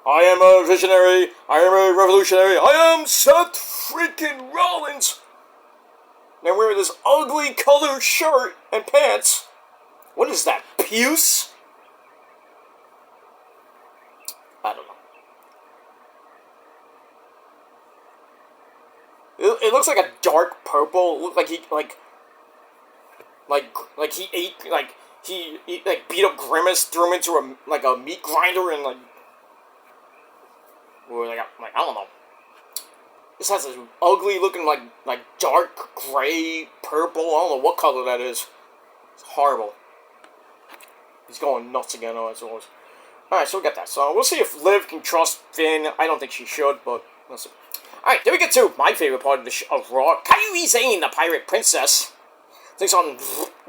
I am a visionary. I am a revolutionary. I am Seth freaking Rollins. They're wearing this ugly color shirt and pants. What is that? Puce? I don't know. It looks like a dark purple. It looks like he he beat up Grimace, threw him into a meat grinder, and I don't know. This has this ugly looking like dark gray purple. I don't know what color that is. It's horrible. He's going nuts again, as always. Alright, so we got that. So we'll see if Liv can trust Finn. I don't think she should, but we'll see. Alright, then we get to my favorite part of Raw. Kairi Sane, the Pirate Princess, takes on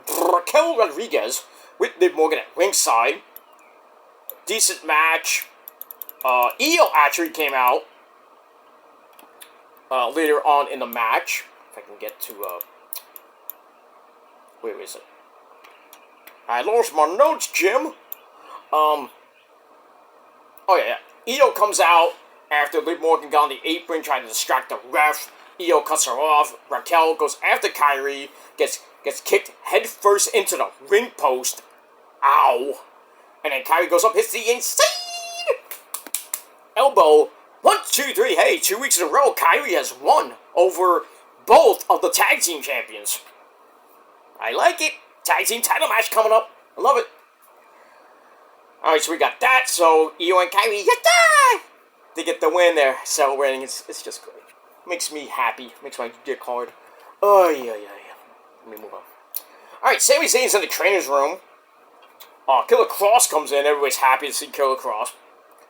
Raquel Rodriguez with Liv Morgan at ringside. Decent match. Io actually came out later on in the match. If I can get to, where is it? I lost my notes, Jim. Oh yeah. Io comes out after Liv Morgan got on the apron trying to distract the ref. Io cuts her off. Raquel goes after Kairi, gets kicked head first into the ring post. Ow. And then Kairi goes up, hits the insane elbow. 1, 2, 3. Hey, 2 weeks in a row, Kyrie has won over both of the tag team champions. I like it. Tag team title match coming up. I love it. Alright, so we got that. So, Io and Kyrie, yatta! They get the win there, celebrating. It's just great. Makes me happy. Makes my dick hard. Oh, yeah. Let me move on. Alright, Sami Zayn's in the trainer's room. Killer Kross comes in. Everybody's happy to see Killer Kross.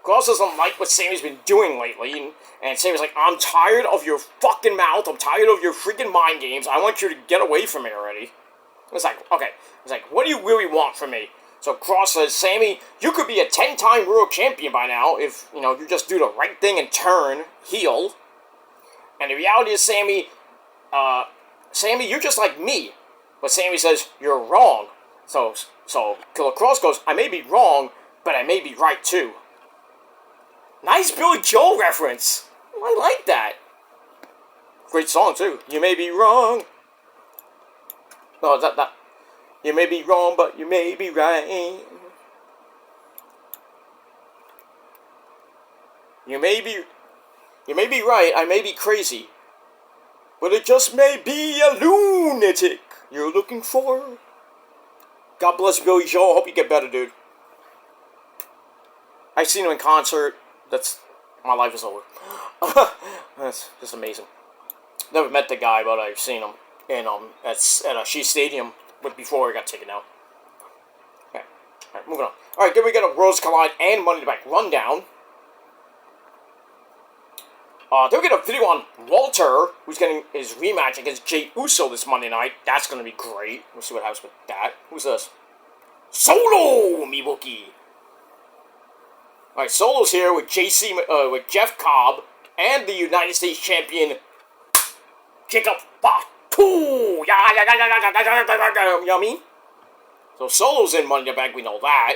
Kross doesn't like what Sami's been doing lately. And Sami's like, I'm tired of your fucking mouth. I'm tired of your freaking mind games. I want you to get away from me already. It's like, okay. It's like, what do you really want from me? So Kross says, Sami, you could be a 10-time world champion by now if, you just do the right thing and turn heel. And the reality is, Sami, you're just like me. But Sami says, you're wrong. So Killer Kross goes, I may be wrong, but I may be right too. Nice Billy Joel reference. I like that. Great song too. You may be wrong. No, that. You may be wrong, but you may be right. You may be right, I may be crazy. But it just may be a lunatic you're looking for. God bless Billy Joel. Hope you get better, dude. I've seen him in concert. My life is over. That's just amazing. Never met the guy, but I've seen him in at Shea Stadium before he got taken out. Okay. Alright, moving on. Alright, then we got a Worlds Collide and Money in the Bank rundown. Then we get a video on Walter, who's getting his rematch against Jey Uso this Monday night. That's going to be great. We'll see what happens with that. Who's this? Solo, Mibuki. Alright, Solo's here with with Jeff Cobb and the United States Champion, Jacob Fatu. You know what I mean? So Solo's in Money in the Bank, we know that.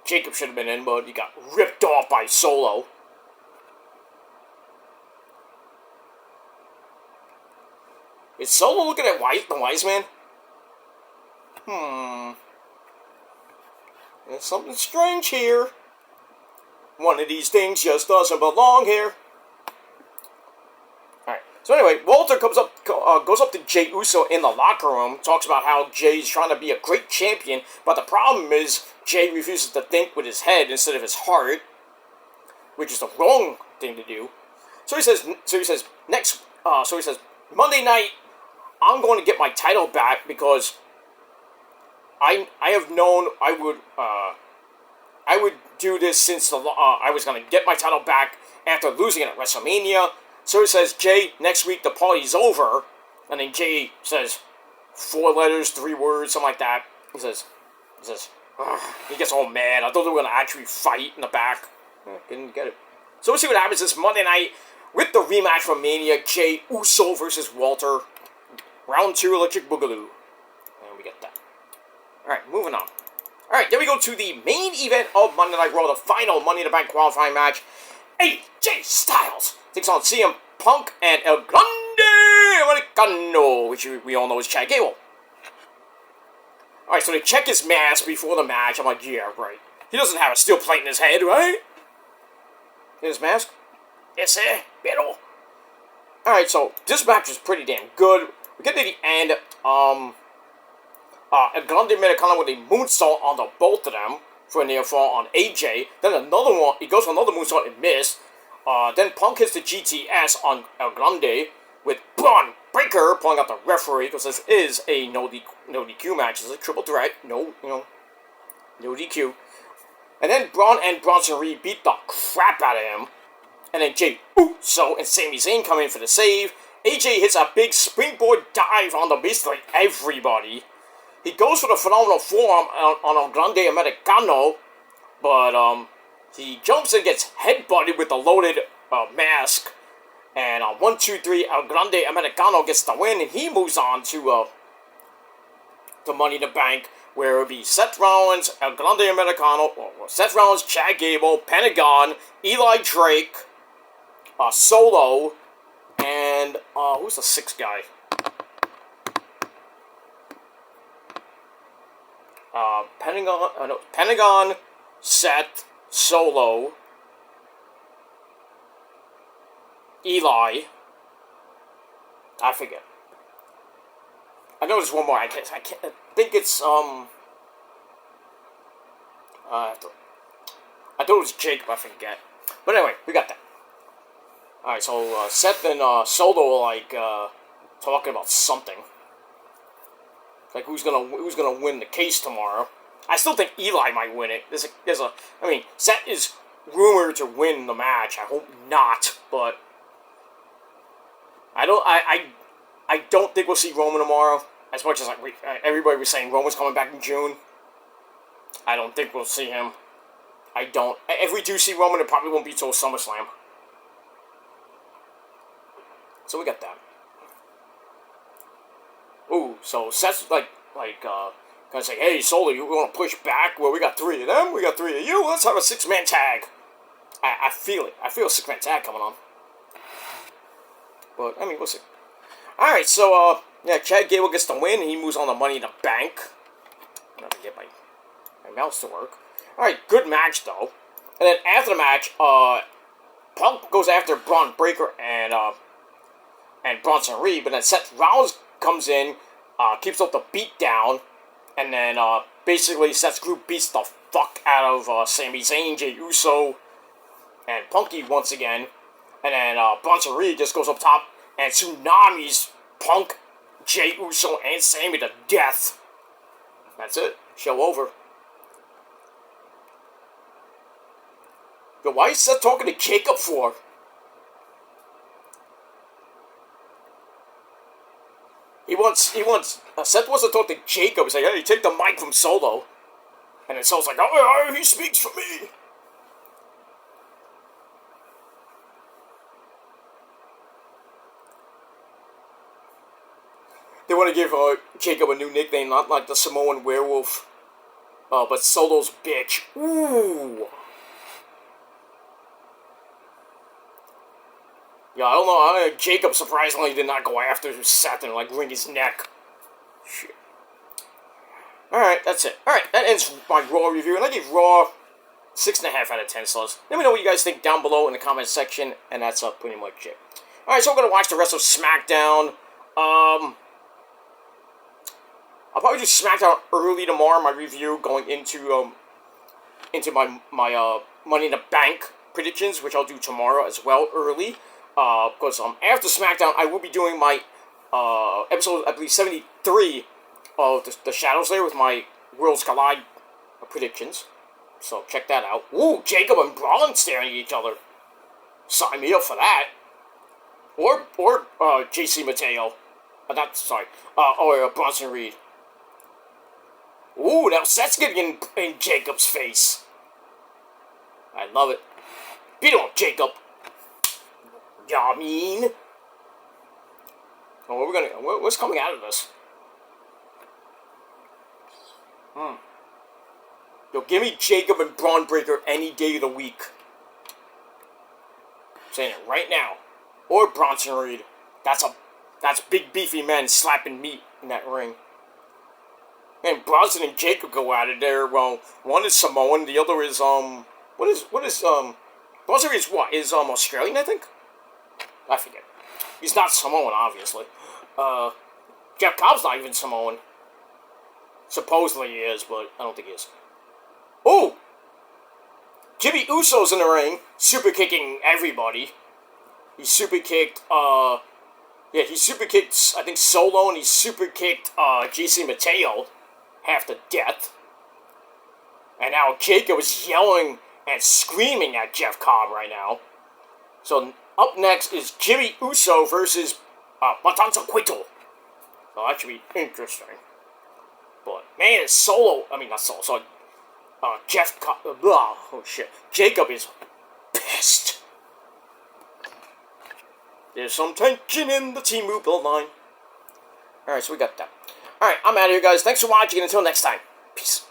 Jacob should have been in, but he got ripped off by Solo. Is Solo looking at the Wise Man? There's something strange here. One of these things just doesn't belong here. Alright, so anyway, Walter goes up to Jey Uso in the locker room, talks about how Jay's trying to be a great champion, but the problem is Jey refuses to think with his head instead of his heart, which is the wrong thing to do. So he says, Monday night, I'm going to get my title back because I have known I would do this since I was going to get my title back after losing it at WrestleMania. So he says, Jay, next week the party's over. And then Jay says 4 letters, 3 words, something like that. He says, he gets all mad. I thought they were going to actually fight in the back. Didn't get it. So we'll see what happens this Monday night with the rematch from Mania. Jey Uso versus Walter. Round 2 Electric Boogaloo. And we get that. Alright, moving on. Alright, then we go to the main event of Monday Night Raw, the final Money in the Bank qualifying match. AJ Styles takes on CM Punk and El Grande Americano, which we all know is Chad Gable. Alright, so they check his mask before the match. I'm like, yeah, right. He doesn't have a steel plate in his head, right? In his mask? Yes, sir. Pero. Alright, so this match is pretty damn good. We get to the end, El Grande Americano with a moonsault on the both of them for a near fall on AJ. Then another one, he goes for another moonsault and missed. Then Punk hits the GTS on El Grande with Braun Breaker pulling out the referee because this is a no DQ match. It's a triple threat. No DQ. And then Braun and Bronson Reed beat the crap out of him. And then Jey Uso and Sami Zayn come in for the save. AJ hits a big springboard dive on the basically everybody. He goes for the phenomenal forearm on El Grande Americano, but he jumps and gets headbutted with the loaded mask. And 1, 2, 3, El Grande Americano gets the win, and he moves on to Money in the Bank, where it would be Seth Rollins, El Grande Americano, Seth Rollins, Chad Gable, Pentagon, Eli Drake, Solo, and who's the 6th guy? Pentagon, Seth, Solo, Eli. I forget. I know there's one more. I think it's I thought it was Jacob. I forget. But anyway, we got that. All right. So Seth and Solo are like talking about something. Like who's gonna win the case tomorrow? I still think Eli might win it. I mean, Seth is rumored to win the match. I hope not, but I don't think we'll see Roman tomorrow. As much as everybody was saying Roman's coming back in June, I don't think we'll see him. I don't. If we do see Roman, it probably won't be till SummerSlam. So we got that. Ooh, so Seth's gonna say, hey, Solo, you want to push back? Well, we got 3 of them, we got 3 of you, let's have a 6-man tag. I feel it. I feel a 6-man tag coming on. But, I mean, we'll see. Alright, so, yeah, Chad Gable gets the win. He moves on to Money in the Bank. I'm gonna get my mouse to work. Alright, good match, though. And then after the match, Punk goes after Braun Breaker and Bronson Reed, but then Seth Rollins comes in, keeps up the beat down, and then basically Seth's group beats the fuck out of Sami Zayn, Jey Uso, and Punky once again. And then Bronson Reed just goes up top and tsunamis Punk, Jey Uso, and Sami to death. That's it. Show over. But why is Seth talking to Jacob for? Seth wants to talk to Jacob. He's like, hey, take the mic from Solo. And then Solo's like, oh, he speaks for me. They want to give Jacob a new nickname, not like the Samoan werewolf, but Solo's bitch. Ooh. Yeah, I don't know. Jacob surprisingly did not go after Seth and wring his neck. Shit. Alright, that's it. Alright, that ends my Raw review, and I give Raw 6.5 out of 10 stars. Let me know what you guys think down below in the comment section, and that's pretty much it. Alright, so we're going to watch the rest of SmackDown. I'll probably do SmackDown early tomorrow, my review, going into my Money in the Bank predictions, which I'll do tomorrow as well, early. Because after SmackDown, I will be doing my episode, I believe, 73 of the Shadow Slayer with my Worlds Collide predictions. So check that out. Ooh, Jacob and Braun staring at each other. Sign me up for that. Or JC Mateo. Or Bronson Reed. Ooh, now Seth's getting in Jacob's face. I love it. Beat him up, Jacob. Yeah, I mean. Oh, what's coming out of this? Yo, give me Jacob and Braun Breaker any day of the week. I'm saying it right now. Or Bronson Reed. That's big beefy men slapping meat in that ring. And Bronson and Jacob go at it there. Well, one is Samoan, the other is Bronson Reed is what? Is Australian, I think? I forget. He's not Samoan, obviously. Jeff Cobb's not even Samoan. Supposedly he is, but I don't think he is. Oh! Jimmy Uso's in the ring, super kicking everybody. He super kicked, he super kicked, I think, Solo, and he super kicked, JC Mateo half to death. And now Jacob is yelling and screaming at Jeff Cobb right now. So, up next is Jimmy Uso versus, Matanza Cueto. So that should be interesting. But, man, it's Jeff Cobb, oh shit. Jacob is pissed. There's some tension in the Timu bloodline. Alright, so we got that. Alright, I'm out of here, guys. Thanks for watching, and until next time. Peace.